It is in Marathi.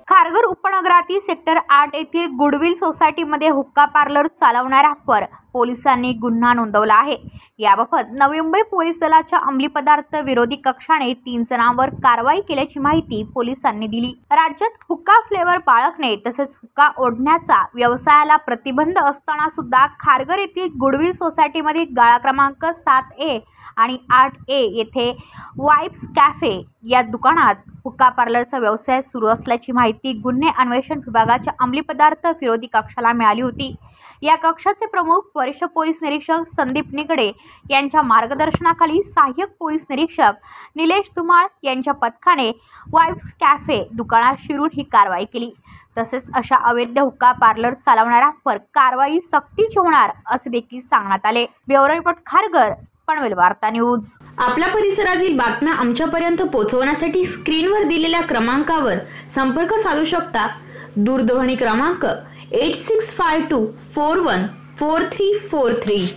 खारघर उपनगरातील सेक्टर 8 येथील गुडविल सोसायटीमध्ये हुक्का पार्लर चालवणाऱ्यावर पोलिसांनी गुन्हा नोंदवला आहे। याबाबत नवी मुंबई पोलीस दलाच्या अंमली पदार्थ विरोधी कक्षाने 3 जणांवर कारवाई केल्याची माहिती पोलिसांनी दिली। राज्यात हुक्का फ्लेवर बाळगणे तसेच हुक्का ओढण्याचा व्यवसायाला प्रतिबंध असताना सुद्धा खारघर येथील गुडविल सोसायटीमध्ये गाळा क्रमांक 7A आणि 8A येथे वाइब्स कॅफे या दुकानात हुक्का पार्लरचा व्यवसाय सुरू असल्याची माहिती गुन्हे अन्वेषण विभागाच्या अंमली पदार्थ विरोधी कक्षाला मिळाली होती। या कक्षाचे प्रमुख वरिष्ठ पोलीस निरीक्षक संदीप निगडे यांच्या मार्गदर्शनाखाली सहाय्यक पोलीस निरीक्षक निलेश धुमाळ यांच्या पथकाने वाइब्स कॅफे दुकानात शिरून ही कारवाई केली। तसेच अशा अवैध हुक्का पार्लर चालवणाऱ्यांवर कारवाई सक्तीची होणार असे देखील सांगण्यात आले। ब्युरो रिपोर्ट खारघर, पनवेल वार्ता न्यूज। आपल्या परिसरातील बातम्या आमच्यापर्यंत पोहोचवण्यासाठी स्क्रीनवर दिलेल्या क्रमांकावर संपर्क साधू शकता। दूरध्वनी क्रमांक 8652414343।